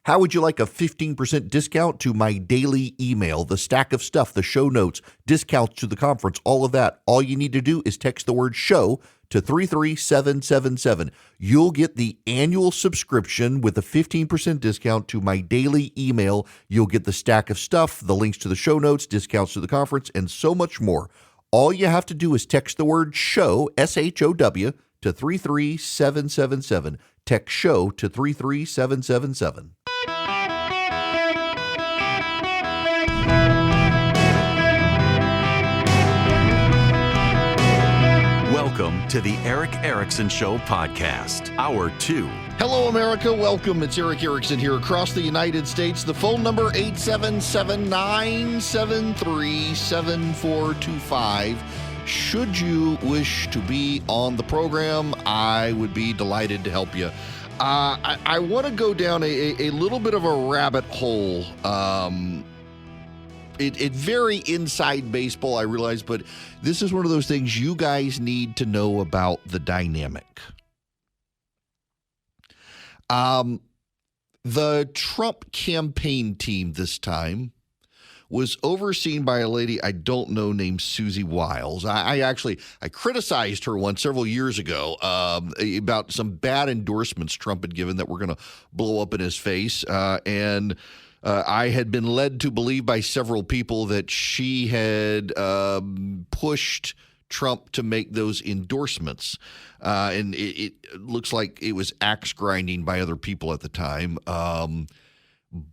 How would you like a 15% discount to my daily email, the stack of stuff, the show notes, discounts to the conference, all of that? All you need to do is text the word show to 33777. You'll get the annual subscription with a 15% discount to my daily email. You'll get the stack of stuff, the links to the show notes, discounts to the conference, and so much more. All you have to do is text the word show, SHOW, to 33777. Text show to 33777. Welcome to the Eric Erickson Show podcast, Hour 2. Hello, America. Welcome. It's Eric Erickson here across the United States. The phone number, 877-973-7425. Should you wish to be on the program, I would be delighted to help you. I want to go down a little bit of a rabbit hole. It very inside baseball, I realize, but this is one of those things you guys need to know about the dynamic. The Trump campaign team this time was overseen by a lady I don't know named Susie Wiles. I criticized her once several years ago about some bad endorsements Trump had given that were going to blow up in his face, and I had been led to believe by several people that she had pushed Trump to make those endorsements. And it looks like it was axe grinding by other people at the time.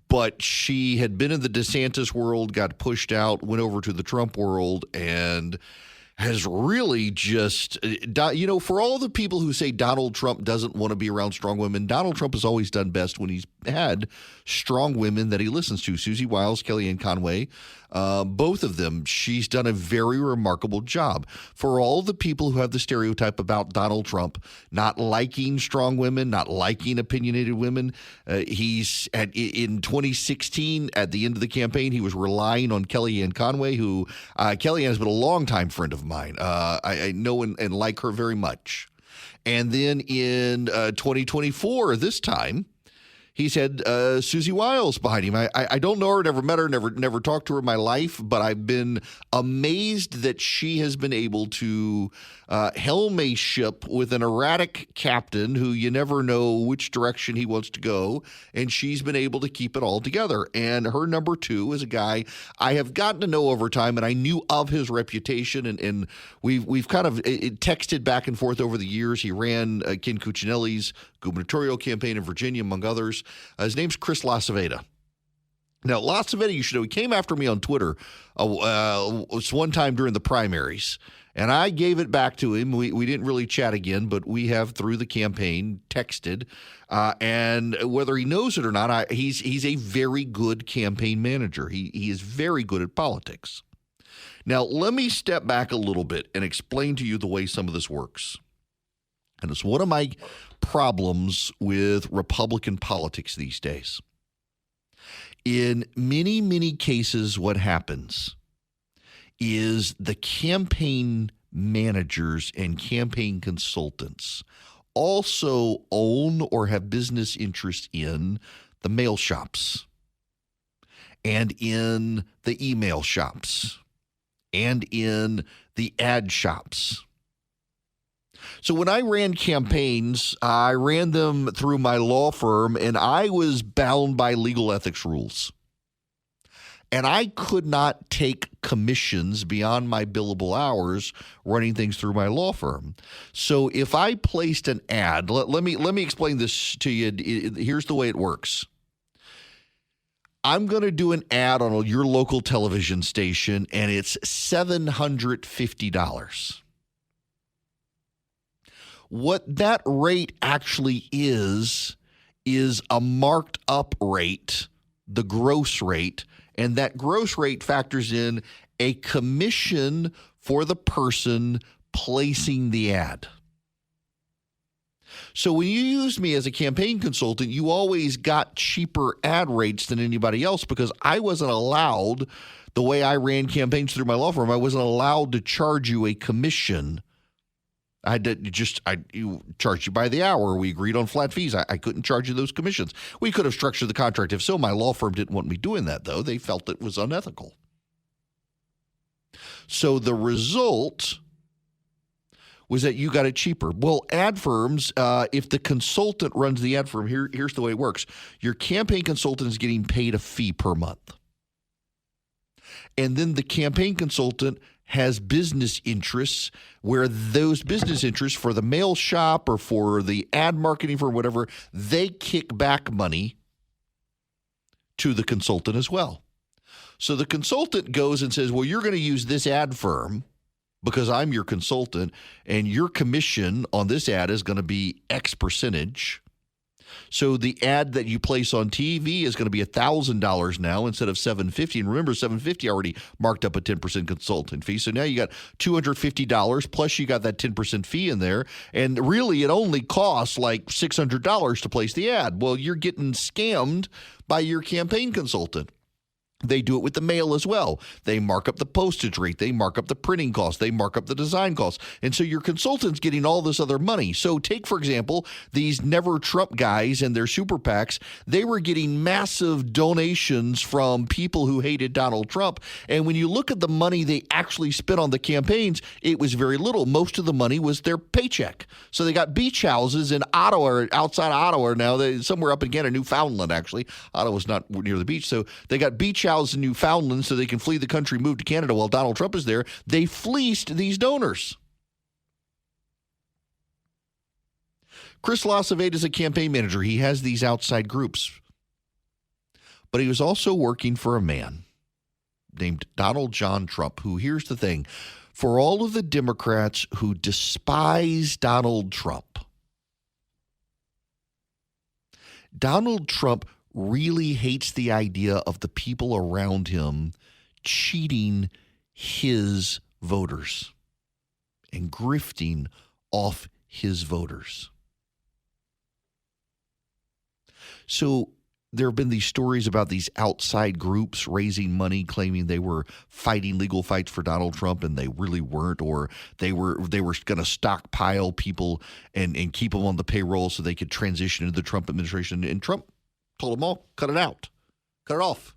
But she had been in the DeSantis world, got pushed out, went over to the Trump world, and has really just, for all the people who say Donald Trump doesn't want to be around strong women, Donald Trump has always done best when he's had strong women that he listens to. Susie Wiles, Kellyanne Conway, both of them, she's done a very remarkable job. For all the people who have the stereotype about Donald Trump not liking strong women, not liking opinionated women, in 2016, at the end of the campaign, he was relying on Kellyanne Conway, who Kellyanne has been a longtime friend of mine. I know and like her very much. And then in 2024, this time, he's had Susie Wiles behind him. I don't know her, never met her, never talked to her in my life, but I've been amazed that she has been able to helm a ship with an erratic captain who you never know which direction he wants to go, and she's been able to keep it all together. And her number two is a guy I have gotten to know over time, and I knew of his reputation, and we've kind of texted back and forth over the years. He ran Ken Cuccinelli's gubernatorial campaign in Virginia, among others. His name's Chris LaCivita. Now, LaCivita, you should know, he came after me on Twitter one time during the primaries, and I gave it back to him. We didn't really chat again, but we have, through the campaign, texted. And whether he knows it or not, he's a very good campaign manager. He is very good at politics. Now, let me step back a little bit and explain to you the way some of this works. And it's one of my problems with Republican politics these days. In many, many cases, what happens is the campaign managers and campaign consultants also own or have business interest in the mail shops and in the email shops and in the ad shops. So when I ran campaigns, I ran them through my law firm, and I was bound by legal ethics rules. And I could not take commissions beyond my billable hours running things through my law firm. So if I placed an ad, let me explain this to you. Here's the way it works. I'm going to do an ad on your local television station, and it's $750. What that rate actually is a marked up rate, the gross rate, and that gross rate factors in a commission for the person placing the ad. So when you used me as a campaign consultant, you always got cheaper ad rates than anybody else because I wasn't allowed, the way I ran campaigns through my law firm, I wasn't allowed to charge you a commission I had to charge you by the hour. We agreed on flat fees. I couldn't charge you those commissions. We could have structured the contract. If so, my law firm didn't want me doing that, though. They felt it was unethical. So the result was that you got it cheaper. Well, ad firms, if the consultant runs the ad firm, here's the way it works. Your campaign consultant is getting paid a fee per month. And then the campaign consultant has business interests where those business interests for the mail shop or for the ad marketing for whatever, they kick back money to the consultant as well. So the consultant goes and says, well, you're going to use this ad firm because I'm your consultant, and your commission on this ad is going to be X percentage. So the ad that you place on TV is going to be $1,000 now instead of $750. And remember, $750 already marked up a 10% consultant fee. So now you got $250 plus you got that 10% fee in there. And really, it only costs like $600 to place the ad. Well, you're getting scammed by your campaign consultant. They do it with the mail as well. They mark up the postage rate. They mark up the printing costs. They mark up the design costs. And so your consultant's getting all this other money. So take, for example, these Never Trump guys and their super PACs. They were getting massive donations from people who hated Donald Trump. And when you look at the money they actually spent on the campaigns, it was very little. Most of the money was their paycheck. So they got beach houses in Ottawa, outside Ottawa now, somewhere up again in Newfoundland, actually. Ottawa's not near the beach. So they got beach houses in Newfoundland so they can flee the country, move to Canada while Donald Trump is there. They fleeced these donors. Chris LaCivita is a campaign manager. He has these outside groups. But he was also working for a man named Donald John Trump, who, here's the thing, for all of the Democrats who despise Donald Trump, Donald Trump really hates the idea of the people around him cheating his voters and grifting off his voters. So there have been these stories about these outside groups raising money, claiming they were fighting legal fights for Donald Trump, and they really weren't, or they were going to stockpile people and keep them on the payroll so they could transition into the Trump administration. And Trump told them all, cut it out. Cut it off.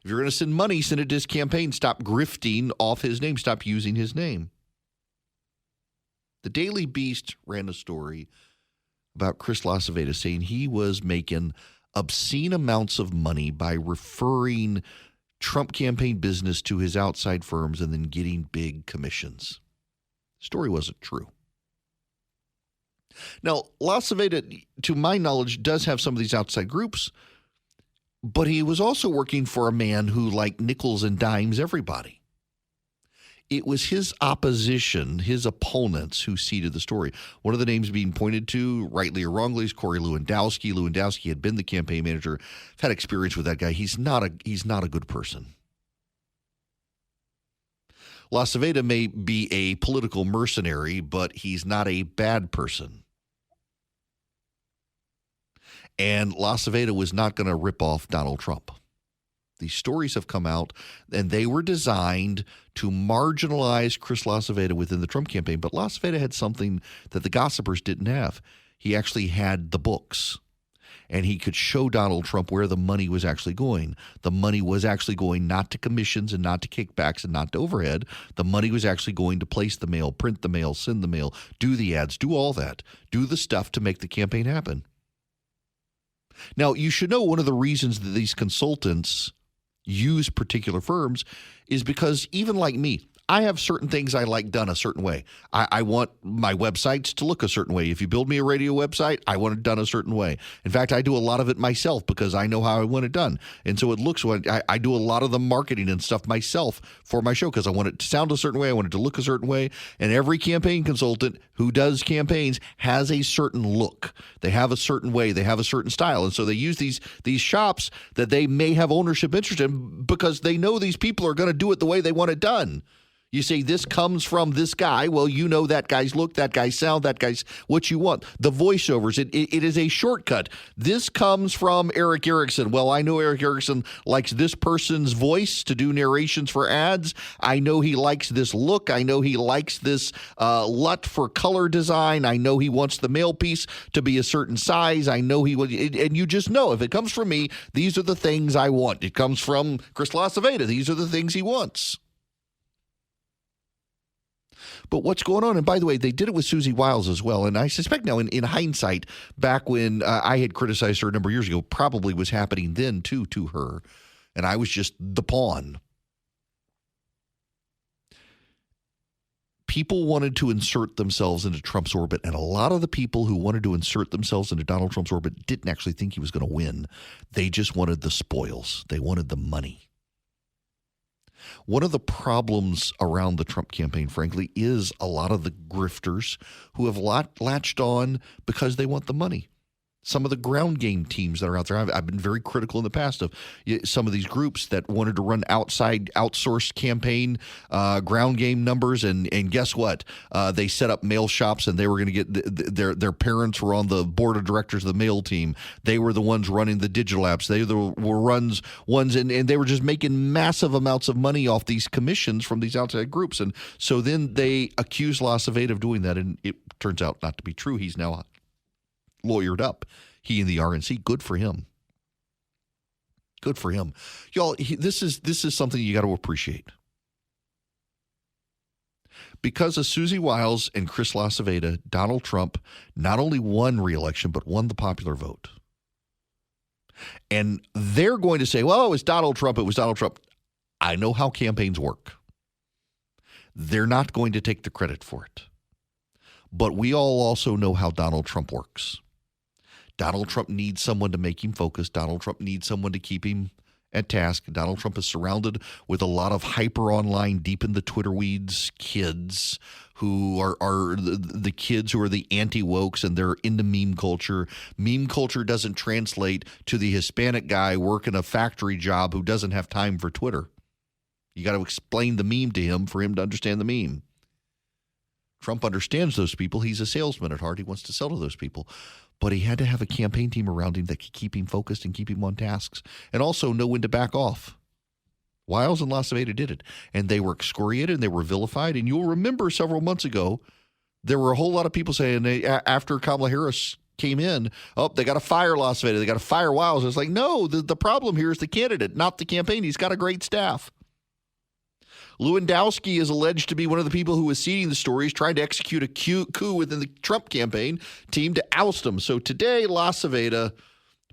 If you're going to send money, send it to his campaign. Stop grifting off his name. Stop using his name. The Daily Beast ran a story about Chris LaCivita saying he was making obscene amounts of money by referring Trump campaign business to his outside firms and then getting big commissions. The story wasn't true. Now, LaCivita, to my knowledge, does have some of these outside groups, but he was also working for a man who, like, nickels and dimes everybody. It was his opposition, his opponents, who seeded the story. One of the names being pointed to, rightly or wrongly, is Corey Lewandowski. Lewandowski had been the campaign manager. I've had experience with that guy. He's not a good person. LaCivita may be a political mercenary, but he's not a bad person. And LaCivita was not going to rip off Donald Trump. These stories have come out, and they were designed to marginalize Chris LaCivita within the Trump campaign. But LaCivita had something that the gossipers didn't have. He actually had the books, and he could show Donald Trump where the money was actually going. The money was actually going not to commissions and not to kickbacks and not to overhead. The money was actually going to place the mail, print the mail, send the mail, do the ads, do all that, do the stuff to make the campaign happen. Now, you should know one of the reasons that these consultants use particular firms is because, even like me, I have certain things I like done a certain way. I want my websites to look a certain way. If you build me a radio website, I want it done a certain way. In fact, I do a lot of it myself because I know how I want it done. And so it looks, I do a lot of the marketing and stuff myself for my show because I want it to sound a certain way. I want it to look a certain way. And every campaign consultant who does campaigns has a certain look. They have a certain way. They have a certain style. And so they use these shops that they may have ownership interest in because they know these people are going to do it the way they want it done. You say this comes from this guy. Well, you know that guy's look, that guy's sound, that guy's what you want. The voiceovers, it is a shortcut. This comes from Eric Erickson. Well, I know Eric Erickson likes this person's voice to do narrations for ads. I know he likes this look. I know he likes this LUT for color design. I know he wants the mail piece to be a certain size. I know he would, and you just know if it comes from me, these are the things I want. It comes from Chris LaCivita. These are the things he wants. But what's going on? And by the way, they did it with Susie Wiles as well. And I suspect now, in hindsight, back when I had criticized her a number of years ago, probably was happening then too to her. And I was just the pawn. People wanted to insert themselves into Trump's orbit. And a lot of the people who wanted to insert themselves into Donald Trump's orbit didn't actually think he was going to win. They just wanted the spoils. They wanted the money. One of the problems around the Trump campaign, frankly, is a lot of the grifters who have latched on because they want the money. Some of the ground game teams that are out there, I've been very critical in the past of some of these groups that wanted to run outsourced campaign ground game numbers, and guess what? They set up mail shops, and they were going to get their parents were on the board of directors of the mail team. They were the ones running the digital apps. They were ones, and they were just making massive amounts of money off these commissions from these outside groups. And so then they accused LaCivita of doing that, and it turns out not to be true. He's now lawyered up, he and the RNC. Good for him. Good for him. Y'all, this is something you got to appreciate. Because of Susie Wiles and Chris LaCivita, Donald Trump not only won re-election, but won the popular vote. And they're going to say, well, it was Donald Trump. It was Donald Trump. I know how campaigns work. They're not going to take the credit for it. But we all also know how Donald Trump works. Donald Trump needs someone to make him focus. Donald Trump needs someone to keep him at task. Donald Trump is surrounded with a lot of hyper online, deep in the Twitter weeds kids who are the kids who are the anti-wokes, and they're into meme culture. Meme culture doesn't translate to the Hispanic guy working a factory job who doesn't have time for Twitter. You got to explain the meme to him for him to understand the meme. Trump understands those people. He's a salesman at heart. He wants to sell to those people. But he had to have a campaign team around him that could keep him focused and keep him on tasks, and also know when to back off. Wiles and LaCivita did it, and they were excoriated and they were vilified. And you'll remember several months ago, there were a whole lot of people saying after Kamala Harris came in, they got to fire LaCivita, they got to fire Wiles. It's like, no, the problem here is the candidate, not the campaign. He's got a great staff. Lewandowski is alleged to be one of the people who was seeding the stories, trying to execute a coup within the Trump campaign team to oust him. So today, LaCivita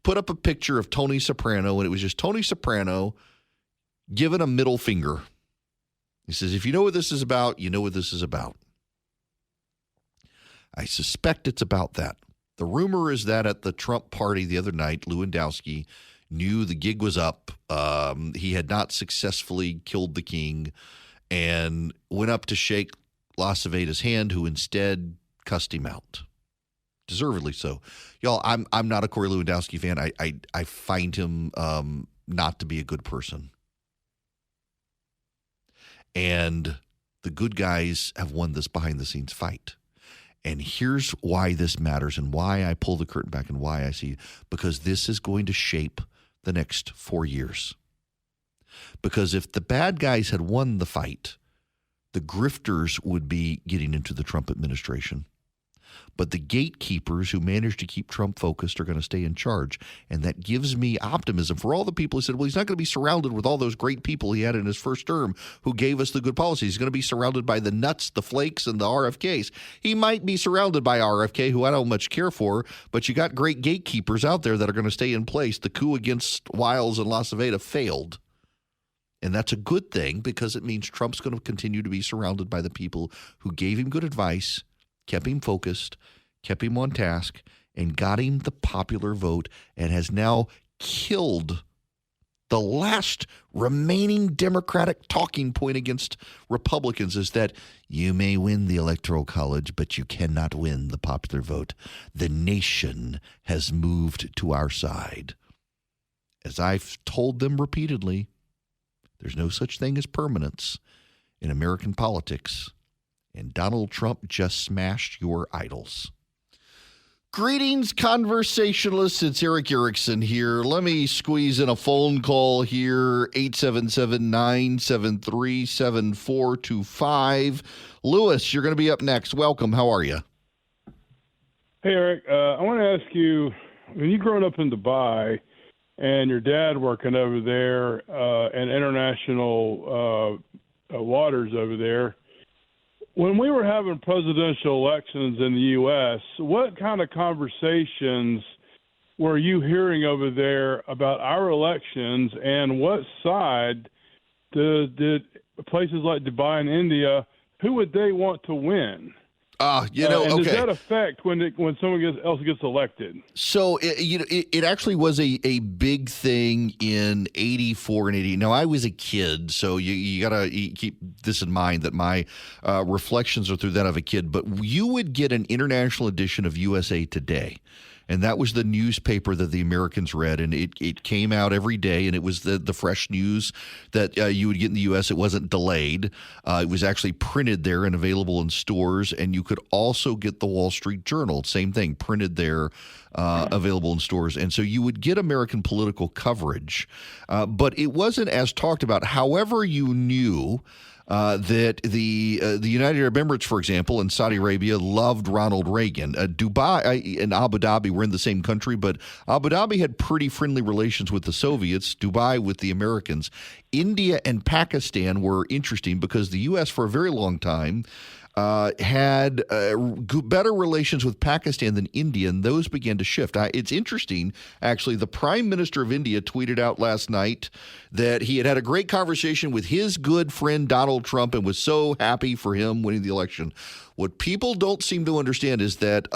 put up a picture of Tony Soprano, and it was just Tony Soprano giving a middle finger. He says, if you know what this is about, you know what this is about. I suspect it's about that. The rumor is that at the Trump party the other night, Lewandowski knew the gig was up. He had not successfully killed the king and went up to shake LaCivita's hand, who instead cussed him out. Deservedly so. Y'all, I'm not a Corey Lewandowski fan. I find him not to be a good person. And the good guys have won this behind-the-scenes fight. And here's why this matters and why I pull the curtain back and why I see, because this is going to shape the next 4 years. Because if the bad guys had won the fight, the grifters would be getting into the Trump administration. But the gatekeepers who managed to keep Trump focused are going to stay in charge. And that gives me optimism for all the people who said, well, he's not going to be surrounded with all those great people he had in his first term who gave us the good policies. He's going to be surrounded by the nuts, the flakes, and the RFKs. He might be surrounded by RFK, who I don't much care for, but you got great gatekeepers out there that are going to stay in place. The coup against Wiles and LaCivita failed. And that's a good thing, because it means Trump's going to continue to be surrounded by the people who gave him good advice, kept him focused, kept him on task, and got him the popular vote, and has now killed the last remaining Democratic talking point against Republicans, is that you may win the Electoral College, but you cannot win the popular vote. The nation has moved to our side. As I've told them repeatedly, there's no such thing as permanence. in American politics, and Donald Trump just smashed your idols. Greetings, conversationalists. It's Eric Erickson here. Let me squeeze in a phone call here, 877-973-7425. Lewis, you're going to be up next. Welcome. How are you? Hey, Eric. I want to ask you, when you growing up in Dubai and your dad working over there in international waters over there, when we were having presidential elections in the U.S., what kind of conversations were you hearing over there about our elections, and what side did places like Dubai and India, who would they want to win? And okay. Does that affect when someone else gets elected? So, it actually was a big thing in 84 and 80. Now, I was a kid, so you got to keep this in mind that my reflections are through that of a kid. But you would get an international edition of USA Today. And that was the newspaper that the Americans read, and it came out every day, and it was the fresh news that you would get in the U.S. It wasn't delayed. It was actually printed there and available in stores, and you could also get the Wall Street Journal, same thing, printed there, available in stores. And so you would get American political coverage, but it wasn't as talked about. However, you knew that the United Arab Emirates, for example, and Saudi Arabia loved Ronald Reagan. Dubai and Abu Dhabi were in the same country, but Abu Dhabi had pretty friendly relations with the Soviets, Dubai with the Americans. India and Pakistan were interesting because the U.S. for a very long time had better relations with Pakistan than India, and those began to shift. It's interesting, actually. The Prime Minister of India tweeted out last night that he had a great conversation with his good friend Donald Trump and was so happy for him winning the election. What people don't seem to understand is that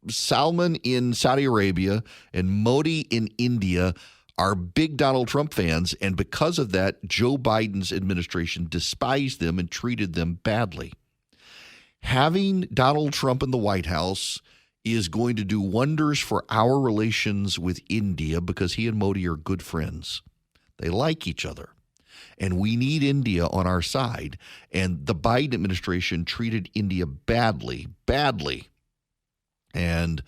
Salman in Saudi Arabia and Modi in India are big Donald Trump fans, and because of that, Joe Biden's administration despised them and treated them badly. Having Donald Trump in the White House is going to do wonders for our relations with India because he and Modi are good friends. They like each other, and we need India on our side, and the Biden administration treated India badly, and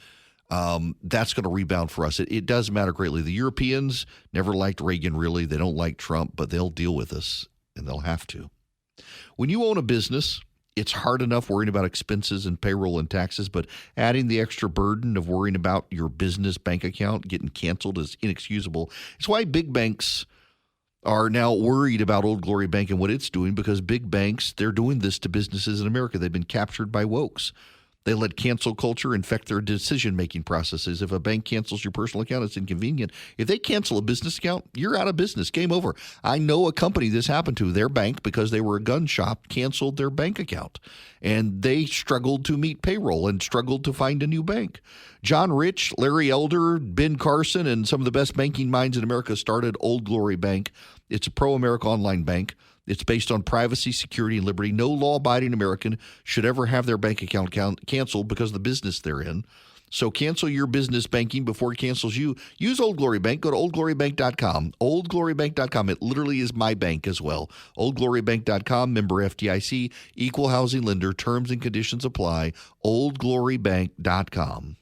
that's going to rebound for us. It does matter greatly. The Europeans never liked Reagan, really. They don't like Trump, but they'll deal with us, and they'll have to. When you own a business, it's hard enough worrying about expenses and payroll and taxes, but adding the extra burden of worrying about your business bank account getting canceled is inexcusable. It's why big banks are now worried about Old Glory Bank and what it's doing, because big banks, they're doing this to businesses in America. They've been captured by wokes. They let cancel culture infect their decision-making processes. If a bank cancels your personal account, it's inconvenient. If they cancel a business account, you're out of business. Game over. I know a company this happened to. Their bank, because they were a gun shop, canceled their bank account. And they struggled to meet payroll and struggled to find a new bank. John Rich, Larry Elder, Ben Carson, and some of the best banking minds in America started Old Glory Bank. It's a pro-America online bank. It's based on privacy, security, and liberty. No law-abiding American should ever have their bank account canceled because of the business they're in. So cancel your business banking before it cancels you. Use Old Glory Bank. Go to oldglorybank.com. Oldglorybank.com. It literally is my bank as well. Oldglorybank.com, member FDIC, equal housing lender. Terms and conditions apply. Oldglorybank.com.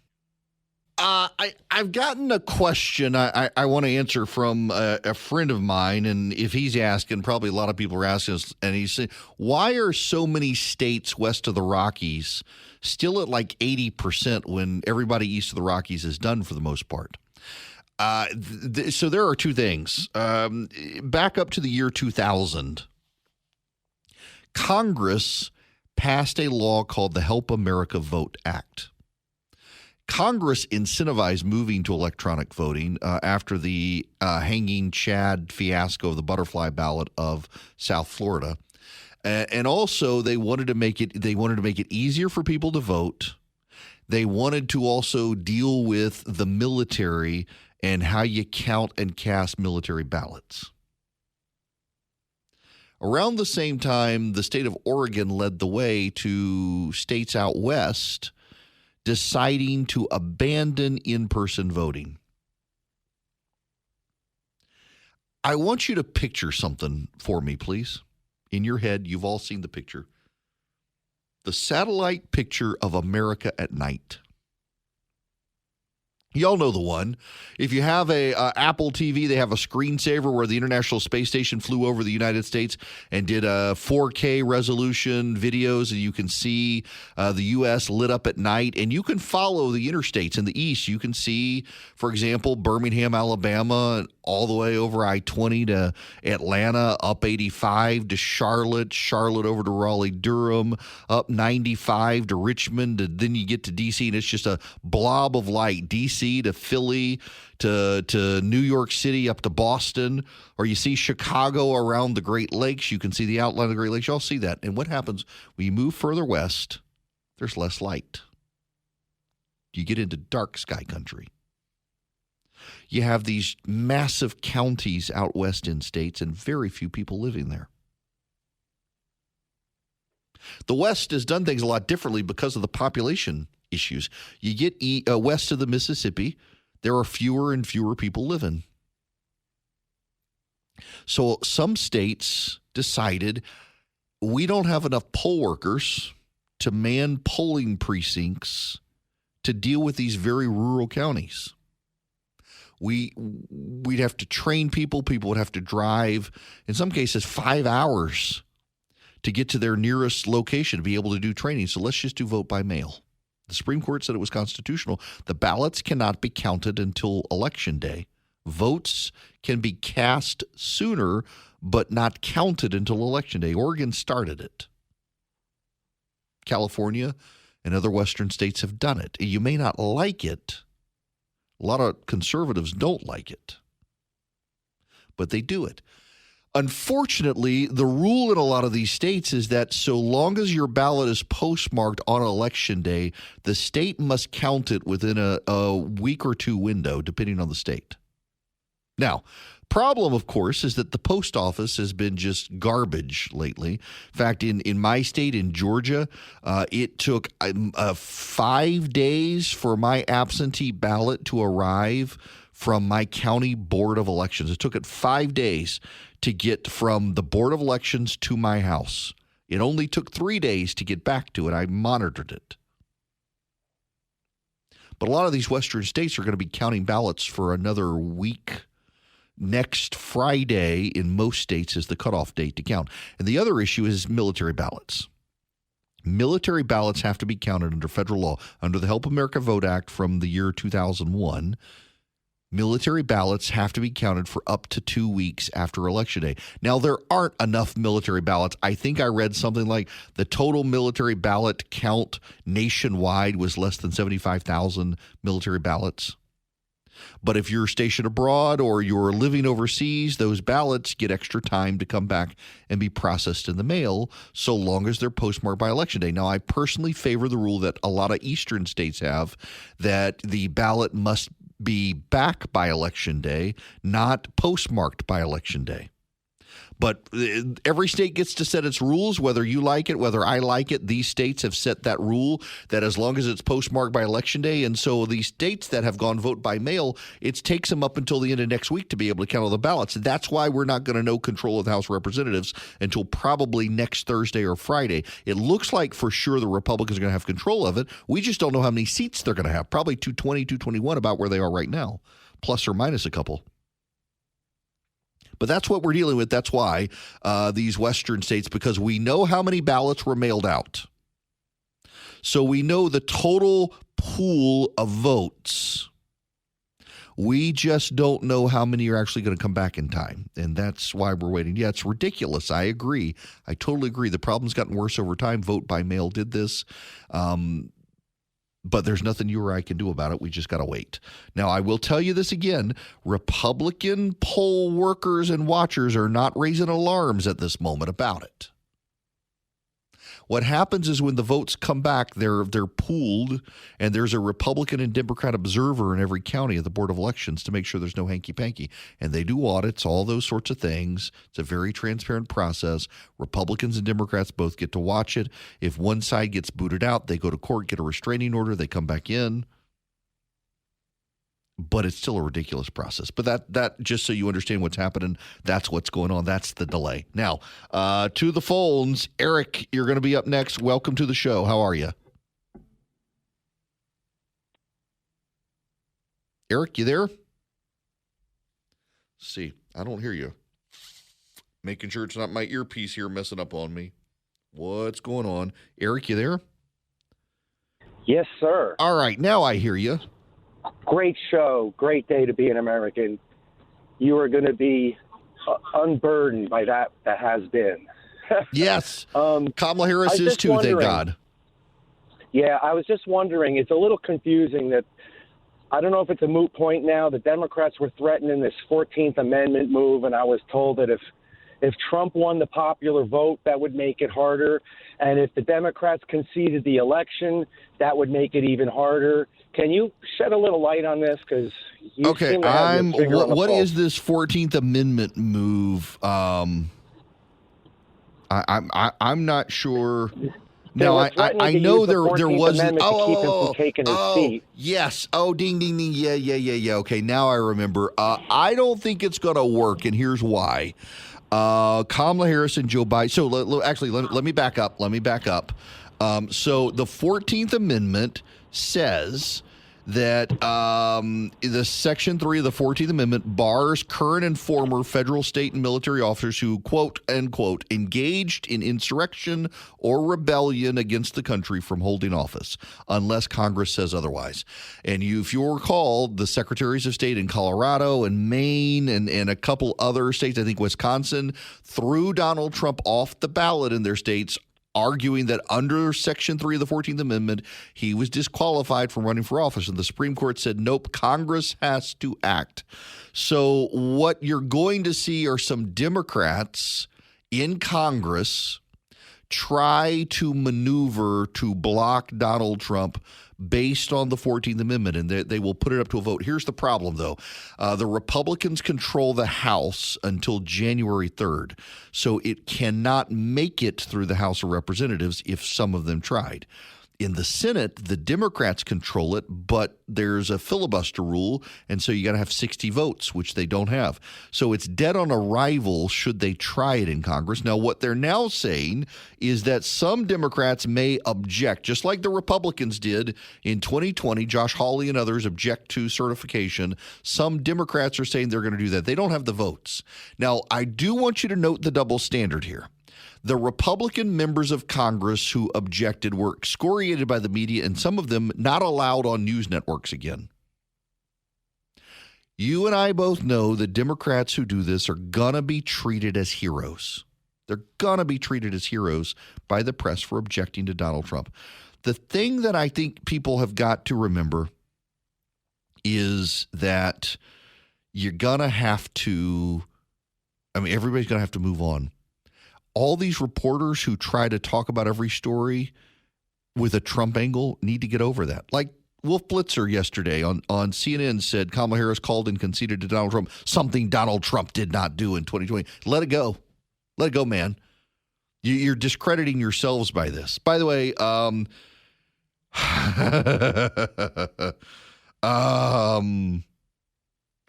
I've gotten a question I want to answer from a friend of mine, and if he's asking, probably a lot of people are asking us, and he's saying, why are so many states west of the Rockies still at like 80% when everybody east of the Rockies is done for the most part? So there are two things. Back up to the year 2000, Congress passed a law called the Help America Vote Act. Congress incentivized moving to electronic voting after the hanging Chad fiasco of the butterfly ballot of South Florida, and also they wanted to make it easier for people to vote. They wanted to also deal with the military and how you count and cast military ballots. Around the same time, the state of Oregon led the way to states out west deciding to abandon in-person voting. I want you to picture something for me, please. in your head, you've all seen the picture. The satellite picture of America at night. Y'all know the one. If you have a Apple TV, they have a screensaver where the International Space Station flew over the United States and did a 4K resolution videos, and you can see the U.S. lit up at night, and you can follow the interstates in the east. You can see, for example, Birmingham, Alabama, all the way over I-20 to Atlanta, up 85 to Charlotte, Charlotte over to Raleigh-Durham, up 95 to Richmond, and then you get to D.C., and it's just a blob of light. D.C. to Philly to New York City up to Boston, or you see Chicago around the Great Lakes. You can see the outline of the Great Lakes. Y'all see that. And what happens when you move further west, there's less light. You get into dark sky country. You have these massive counties out west in states and very few people living there. The West has done things a lot differently because of the population issues. You get west of the Mississippi, there are fewer and fewer people living. So some states decided we don't have enough poll workers to man polling precincts to deal with these very rural counties. We'd have to train people. People would have to drive, in some cases, 5 hours to get to their nearest location to be able to do training. So let's just do vote by mail. The Supreme Court said it was constitutional. The ballots cannot be counted until Election Day. Votes can be cast sooner, but not counted until Election Day. Oregon started it. California and other Western states have done it. You may not like it. A lot of conservatives don't like it, but they do it. Unfortunately, the rule in a lot of these states is that so long as your ballot is postmarked on Election Day, the state must count it within a week or two window, depending on the state. Now, problem, of course, is that the post office has been just garbage lately. In fact, in my state, in Georgia, it took 5 days for my absentee ballot to arrive from my county board of elections. It took it 5 days to get from the board of elections to my house. It only took 3 days to get back to it. I monitored it. But a lot of these Western states are going to be counting ballots for another week. Next Friday in most states is the cutoff date to count. And the other issue is military ballots. Military ballots have to be counted under federal law. Under the Help America Vote Act from the year 2001, military ballots have to be counted for up to 2 weeks after Election Day. Now, there aren't enough military ballots. I think I read something like the total military ballot count nationwide was less than 75,000 military ballots. But if you're stationed abroad or you're living overseas, those ballots get extra time to come back and be processed in the mail so long as they're postmarked by Election Day. Now, I personally favor the rule that a lot of eastern states have, that the ballot must be back by Election Day, not postmarked by Election Day. But every state gets to set its rules, whether you like it, whether I like it. These states have set that rule that as long as it's postmarked by Election Day. And so these states that have gone vote by mail, it takes them up until the end of next week to be able to count all the ballots. That's why we're not going to know control of the House of Representatives until probably next Thursday or Friday. It looks like for sure the Republicans are going to have control of it. We just don't know how many seats they're going to have. Probably 220, 221, about where they are right now, plus or minus a couple. But that's what we're dealing with. That's why these Western states, because we know how many ballots were mailed out. So we know the total pool of votes. We just don't know how many are actually going to come back in time. And that's why we're waiting. Yeah, it's ridiculous. I agree. I totally agree. The problem's gotten worse over time. Vote by mail did this. But there's nothing you or I can do about it. We just got to wait. Now, I will tell you this again. Republican poll workers and watchers are not raising alarms at this moment about it. What happens is when the votes come back, they're pooled, and there's a Republican and Democrat observer in every county at the Board of Elections to make sure there's no hanky-panky. And they do audits, all those sorts of things. It's a very transparent process. Republicans and Democrats both get to watch it. If one side gets booted out, they go to court, get a restraining order, they come back in. but it's still a ridiculous process. But that just so you understand what's happening, that's what's going on. That's the delay. Now, to the phones. Eric, you're going to be up next. Welcome to the show. How are you? Eric, you there? Let's see, I don't hear you. Making sure it's not my earpiece here messing up on me. What's going on? Eric, you there? Yes, sir. All right, now I hear you. Great show. Great day to be an American. You are going to be unburdened by that has been. Yes. Kamala Harris is too, thank God. Yeah, I was just wondering. It's a little confusing that I don't know if it's a moot point now. The Democrats were threatening this 14th Amendment move, and I was told that if Trump won the popular vote, that would make it harder. And if the Democrats conceded the election, that would make it even harder. Can you shed a little light on this? Because okay, what is this 14th Amendment move? I'm not sure. No, I know there wasn't. Yes. Oh, ding, ding, ding. Yeah. Okay, now I remember. I don't think it's going to work, and here's why. Kamala Harris and Joe Biden. So let me back up. So the 14th Amendment says that the Section 3 of the 14th Amendment bars current and former federal, state, and military officers who, quote, unquote, engaged in insurrection or rebellion against the country from holding office, unless Congress says otherwise. And if you'll recall, the secretaries of state in Colorado and Maine and a couple other states, I think Wisconsin, threw Donald Trump off the ballot in their states, arguing that under Section 3 of the 14th Amendment, he was disqualified from running for office. And the Supreme Court said, nope, Congress has to act. So what you're going to see are some Democrats in Congress try to maneuver to block Donald Trump based on the 14th Amendment, and they will put it up to a vote. Here's the problem, though. The Republicans control the House until January 3rd, so it cannot make it through the House of Representatives if some of them tried. In the Senate, the Democrats control it, but there's a filibuster rule, and so you got to have 60 votes, which they don't have. So it's dead on arrival should they try it in Congress. Now, what they're now saying is that some Democrats may object, just like the Republicans did in 2020. Josh Hawley and others object to certification. Some Democrats are saying they're going to do that. They don't have the votes. Now, I do want you to note the double standard here. The Republican members of Congress who objected were excoriated by the media, and some of them not allowed on news networks again. You and I both know that Democrats who do this are going to be treated as heroes. They're going to be treated as heroes by the press for objecting to Donald Trump. The thing that I think people have got to remember is that you're going to have to, everybody's going to have to move on. All these reporters who try to talk about every story with a Trump angle need to get over that. Like Wolf Blitzer yesterday on CNN said Kamala Harris called and conceded to Donald Trump, something Donald Trump did not do in 2020. Let it go. Let it go, man. You're discrediting yourselves by this. By the way,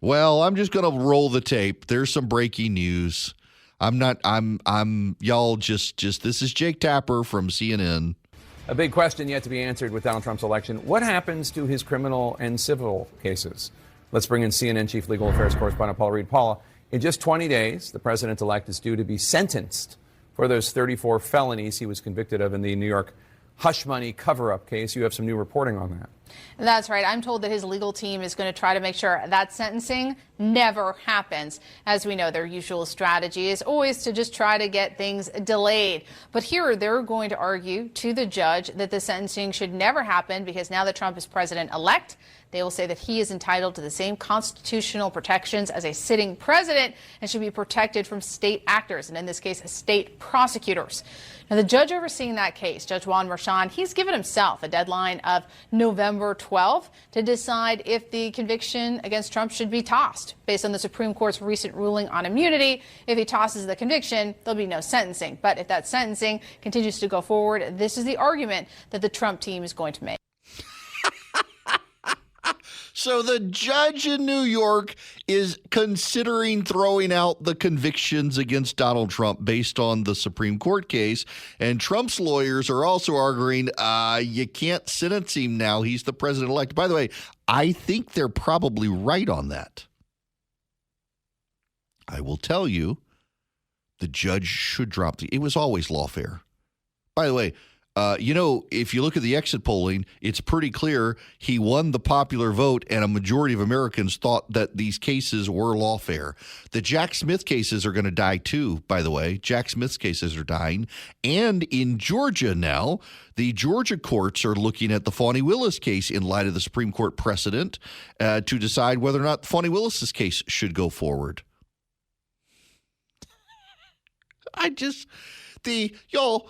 well, I'm just going to roll the tape. There's some breaking news. Y'all just, this is Jake Tapper from CNN. A big question yet to be answered with Donald Trump's election. What happens to his criminal and civil cases? Let's bring in CNN Chief Legal Affairs Correspondent Paula Reed. Paula, in just 20 days, the president-elect is due to be sentenced for those 34 felonies he was convicted of in the New York hush money cover-up case. You have some new reporting on that. That's right. I'm told that his legal team is going to try to make sure that sentencing never happens. As we know, their usual strategy is always to just try to get things delayed. But here they're going to argue to the judge that the sentencing should never happen because now that Trump is president-elect, they will say that he is entitled to the same constitutional protections as a sitting president and should be protected from state actors, and in this case, state prosecutors. Now, the judge overseeing that case, Judge Juan Merchan, he's given himself a deadline of November 12th to decide if the conviction against Trump should be tossed. Based on the Supreme Court's recent ruling on immunity, if he tosses the conviction, there'll be no sentencing. But if that sentencing continues to go forward, this is the argument that the Trump team is going to make. So the judge in New York is considering throwing out the convictions against Donald Trump based on the Supreme Court case. And Trump's lawyers are also arguing you can't sentence him now. He's the president-elect. By the way, I think they're probably right on that. I will tell you, the judge should drop it was always lawfare. By the way, if you look at the exit polling, it's pretty clear he won the popular vote, and a majority of Americans thought that these cases were lawfare. The Jack Smith cases are going to die too, by the way. Jack Smith's cases are dying. And in Georgia now, the Georgia courts are looking at the Fani Willis case in light of the Supreme Court precedent to decide whether or not Fani Willis's case should go forward. Y'all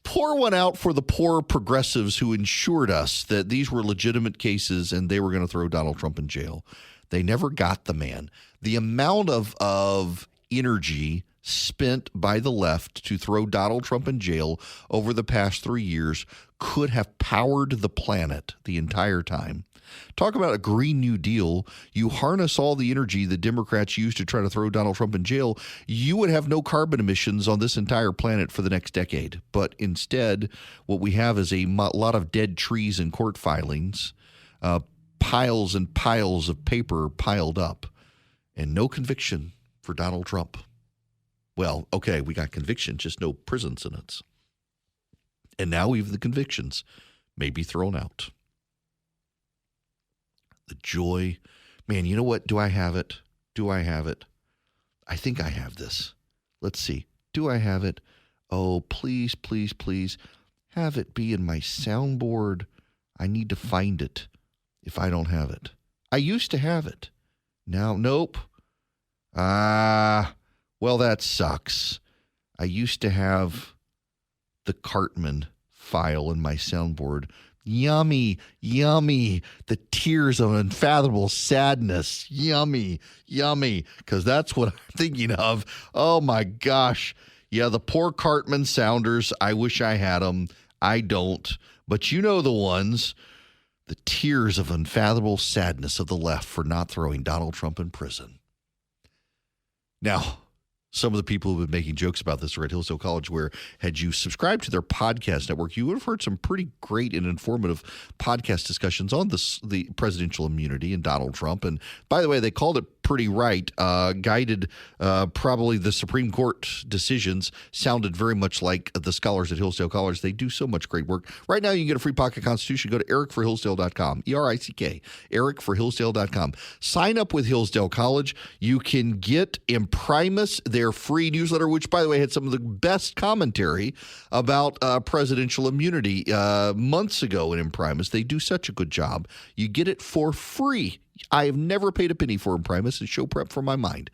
pour one out for the poor progressives who ensured us that these were legitimate cases and they were going to throw Donald Trump in jail. They never got the man. The amount of energy spent by the left to throw Donald Trump in jail over the past 3 years could have powered the planet the entire time. Talk about a Green New Deal. You harness all the energy the Democrats use to try to throw Donald Trump in jail, you would have no carbon emissions on this entire planet for the next decade. But instead, what we have is a lot of dead trees and court filings, piles and piles of paper piled up, and no conviction for Donald Trump. Well, okay, we got conviction, just no prison sentence. And now even the convictions may be thrown out. The joy. Man, you know what? Do I have it? I think I have this. Let's see. Do I have it? Oh, please, please, please have it be in my soundboard. I need to find it if I don't have it. I used to have it. Now, nope. Well, that sucks. I used to have the Cartman file in my soundboard. Yummy, yummy. The tears of unfathomable sadness. Yummy, yummy. Because that's what I'm thinking of. Oh, my gosh. Yeah, the poor Cartman sounders. I wish I had them. I don't. But you know the ones. The tears of unfathomable sadness of the left for not throwing Donald Trump in prison. Now, some of the people who have been making jokes about this are at Hillsdale College, where had you subscribed to their podcast network, you would have heard some pretty great and informative podcast discussions on the presidential immunity and Donald Trump. And by the way, they called it pretty right. Guided probably the Supreme Court decisions sounded very much like the scholars at Hillsdale College. They do so much great work. Right now, you can get a free pocket constitution. Go to ericforhillsdale.com, ERICK, ericforhillsdale.com. Sign up with Hillsdale College. You can get Imprimis, their free newsletter, which, by the way, had some of the best commentary about presidential immunity months ago in Imprimis. They do such a good job. You get it for free. I have never paid a penny for Imprimis. It's show prep for my mind.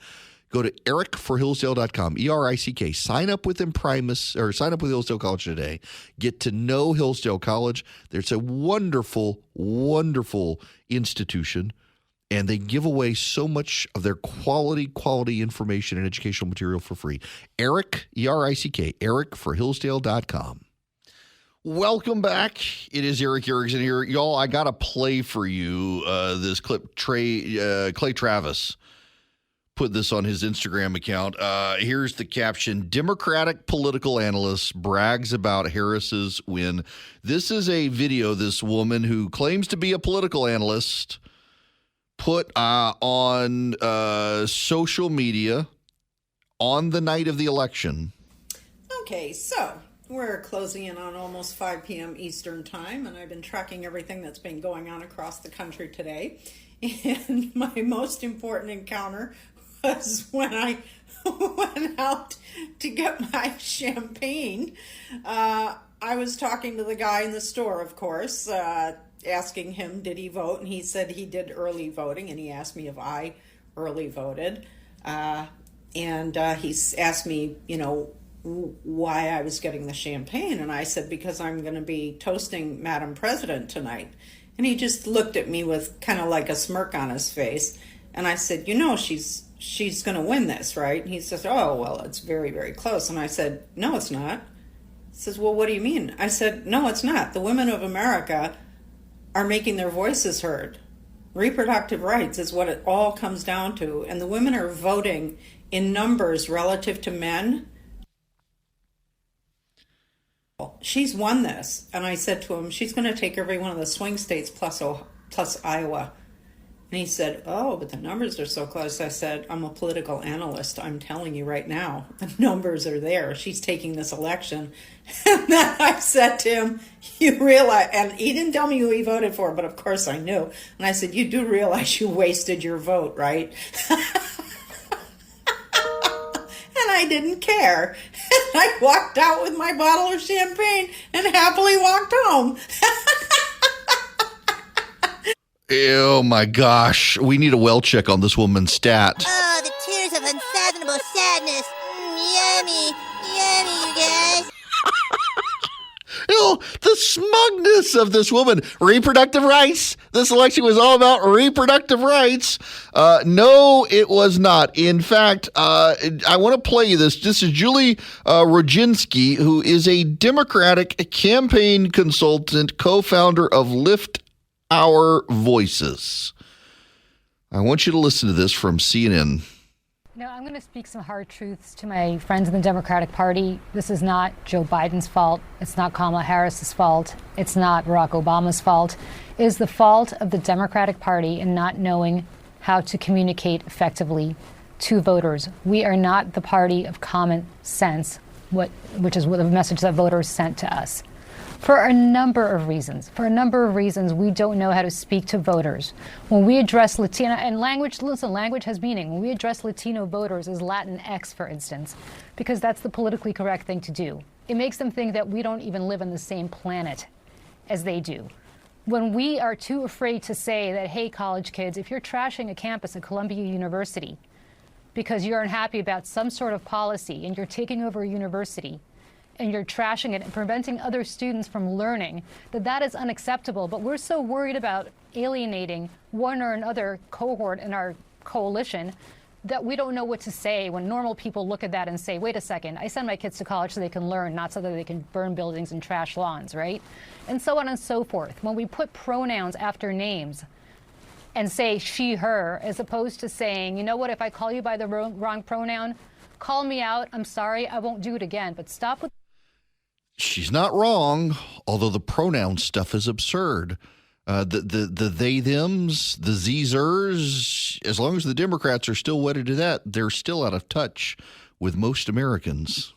Go to ericforhillsdale.com, ERICK. Sign up with Imprimis, or sign up with Hillsdale College today. Get to know Hillsdale College. There's a wonderful, wonderful institution, and they give away so much of their quality information and educational material for free. Eric, ERICK, ericforhillsdale.com. Welcome back. It is Eric Erickson here. Y'all, I got to play for you this clip. Clay Travis put this on his Instagram account. Here's the caption. Democratic political analyst brags about Harris's win. This is a video this woman who claims to be a political analyst put on social media on the night of the election. Okay, so we're closing in on almost 5 p.m. Eastern time, and I've been tracking everything that's been going on across the country today. And my most important encounter was when I went out to get my champagne. I was talking to the guy in the store, of course, asking him, did he vote? And he said he did early voting, and he asked me if I early voted. And he asked me, why I was getting the champagne. And I said, because I'm going to be toasting Madam President tonight. And he just looked at me with kind of like a smirk on his face. And I said, she's going to win this, right? And he says, oh, well, it's very, very close. And I said, no, it's not. He says, well, what do you mean? I said, no, it's not. The women of America are making their voices heard. Reproductive rights is what it all comes down to. And the women are voting in numbers relative to men. She's won this. And I said to him, she's going to take every one of the swing states plus Iowa. And he said, oh, but the numbers are so close. I said, I'm a political analyst. I'm telling you right now, the numbers are there. She's taking this election. And then I said to him, you realize, and he didn't tell me who he voted for, but of course I knew. And I said, you do realize you wasted your vote, right? And I didn't care. And I walked out with my bottle of champagne and happily walked home. Oh, my gosh. We need a well check on this woman's stat. Oh, the tears of unfathomable sadness. Yummy, yummy, you guys. The smugness of this woman. Reproductive rights. This election was all about reproductive rights. No, it was not. In fact, I want to play you this. This is Julie Rodzinski, who is a Democratic campaign consultant, co-founder of Lift Our Voices. I want you to listen to this from CNN. No, I'm going to speak some hard truths to my friends in the Democratic Party. This is not Joe Biden's fault. It's not Kamala Harris's fault. It's not Barack Obama's fault. It is the fault of the Democratic Party in not knowing how to communicate effectively to voters. We are not the party of common sense, which is what the message that voters sent to us. For a number of reasons. We don't know how to speak to voters. When we address Latino, and language has meaning. When we address Latino voters as Latinx, for instance, because that's the politically correct thing to do. It makes them think that we don't even live on the same planet as they do. When we are too afraid to say that, hey, college kids, if you're trashing a campus at Columbia University because you're unhappy about some sort of policy and you're taking over a university, and you're trashing it and preventing other students from learning, that is unacceptable. But we're so worried about alienating one or another cohort in our coalition that we don't know what to say when normal people look at that and say, wait a second, I send my kids to college so they can learn, not so that they can burn buildings and trash lawns, right? And so on and so forth. When we put pronouns after names and say she, her, as opposed to saying, you know what, if I call you by the wrong pronoun, call me out, I'm sorry, I won't do it again, but stop with. She's not wrong, although the pronoun stuff is absurd. The they, thems, the zers, as long as the Democrats are still wedded to that, they're still out of touch with most Americans.